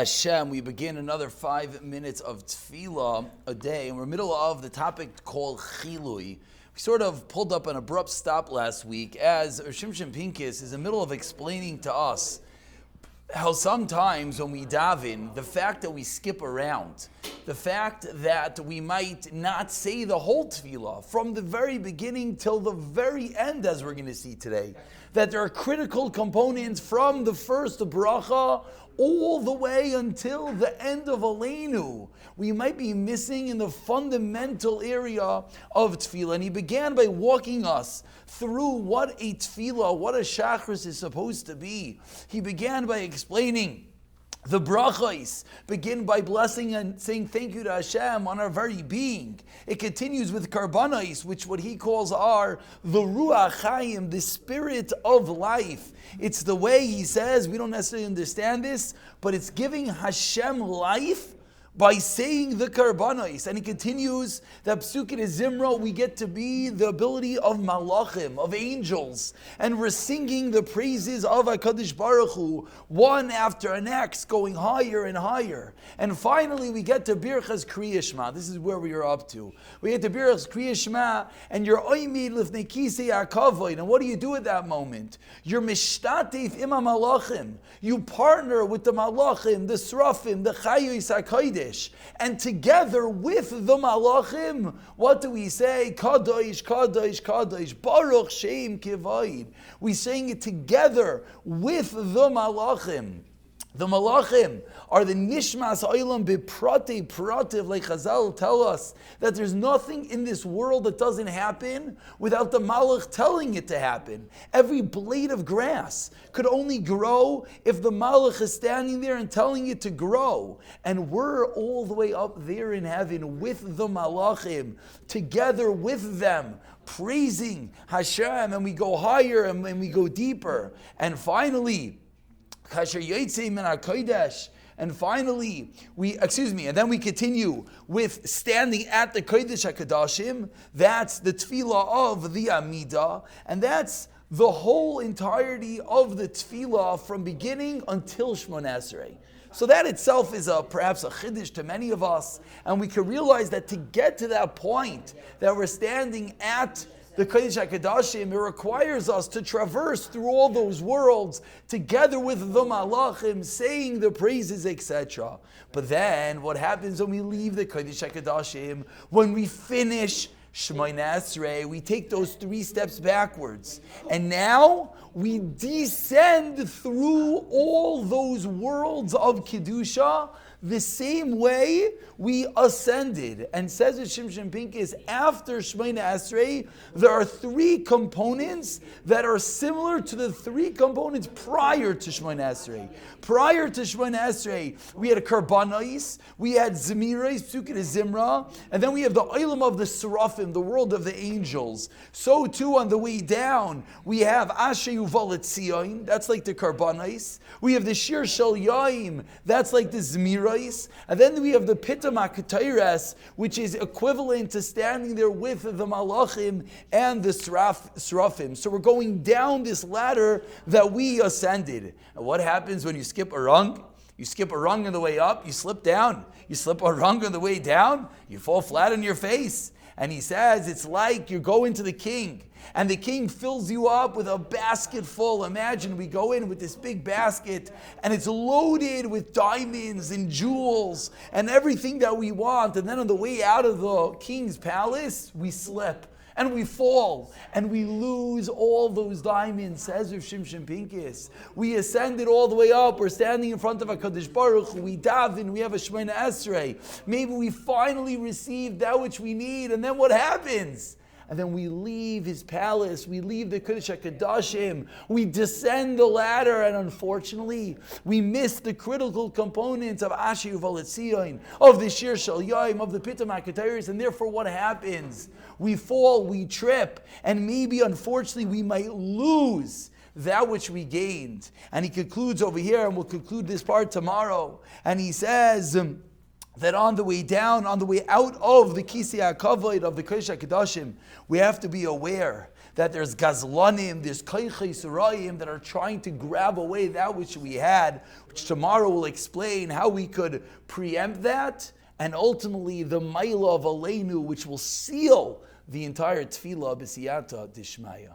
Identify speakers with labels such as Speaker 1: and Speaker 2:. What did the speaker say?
Speaker 1: Hashem, we begin another 5 minutes of tefillah a day, and we're in the middle of the topic called chilui. We sort of pulled up an abrupt stop last week as Shearim Pincus is in the middle of explaining to us how sometimes when we daven, the fact that we skip around, the fact that we might not say the whole tefillah from the very beginning till the very end, as we're going to see today, that there are critical components from the first bracha all the way until the end of Aleinu. We might be missing in the fundamental area of tefillah. And he began by walking us through what a tefillah, what a shachris is supposed to be. He began by explaining the brachos begin by blessing and saying thank you to Hashem on our very being. It continues with karbanos, which what he calls are the ruach chayim, the spirit of life. It's the way he says, we don't necessarily understand this, but it's giving Hashem life by saying the karbanos. And he continues that psukim zimra, we get to be the ability of malachim, of angels, and we're singing the praises of HaKadosh Baruch Hu, one after the next, going higher and higher. And finally we get to Birchas Kriya Shema. This is where we are up to. We get to Birchas Kriya Shema, and you're oimid lifnei kisei hakavod. And what do you do at that moment? You're mishtatif ima malachim. You partner with the malachim, the srafim, the chayos hakodesh. And together with the malachim, what do we say? Kadosh, Kadosh, Kadosh, Baruch Shem Kivayid. We sing it together with the malachim. The malachim are the nishmas olam beprate prativ, like Chazal tell us that there's nothing in this world that doesn't happen without the malach telling it to happen. Every blade of grass could only grow if the malach is standing there and telling it to grow. And we're all the way up there in heaven with the malachim, together with them, praising Hashem, and we go higher and we go deeper. And finally, and finally, and then we continue with standing at the Kodesh HaKadoshim. That's the tefillah of the Amidah, and that's the whole entirety of the tefillah from beginning until Shmoneh Esrei. So that itself is perhaps a chiddush to many of us, and we can realize that to get to that point that we're standing at the Kodesh HaKadoshim, it requires us to traverse through all those worlds together with the malachim, saying the praises, etc. But then, what happens when we leave the Kodesh HaKadoshim? When we finish Shmoneh Esrei, we take those 3 steps backwards. And now, we descend through all those worlds of Kedusha the same way we ascended. And says Shearim Pincus, after Shmoneh Esrei, there are 3 components that are similar to the 3 components prior to Shmoneh Esrei. Prior to Shmoneh Esrei, we had a karbanos, we had zemiros, psukim zimra, and then we have the olam of the serafim, the world of the angels. So too on the way down, we have Asher Yuval Etzion, that's like the karbanos. We have the shir shel yaim, that's like the zemiros. And then we have the Pitam HaKatayres, which is equivalent to standing there with the Malachim and the Srafim. So we're going down this ladder that we ascended. And what happens when you skip a rung? You skip a rung on the way up, you slip down. You slip a rung on the way down, you fall flat on your face. And he says it's like you're going to the king, and the king fills you up with a basket full. Imagine we go in with this big basket, and it's loaded with diamonds and jewels and everything that we want. And then on the way out of the king's palace, we slip and we fall and we lose all those diamonds. Says Rav Shearim Pincus, we ascended all the way up. We're standing in front of HaKadosh Baruch Hu. We daven. We have a Shmoneh Esrei. Maybe we finally receive that which we need. And then what happens? And then we leave his palace, we leave the Kodesh HaKadoshim, we descend the ladder, and unfortunately, we miss the critical components of Asher Yuval Etzion, of the Shir Shel Yaim, of the Pitam HaKatayres, and therefore what happens? We fall, we trip, and maybe unfortunately we might lose that which we gained. And he concludes over here, and we'll conclude this part tomorrow, and he says that on the way down, on the way out of the Kisei HaKavod of the Kodesh HaKadoshim, we have to be aware that there's gazlanim, there's koichei surayim that are trying to grab away that which we had, which tomorrow will explain how we could preempt that, and ultimately the Maila of Aleinu, which will seal the entire Tefillah b'siyata dishmaya.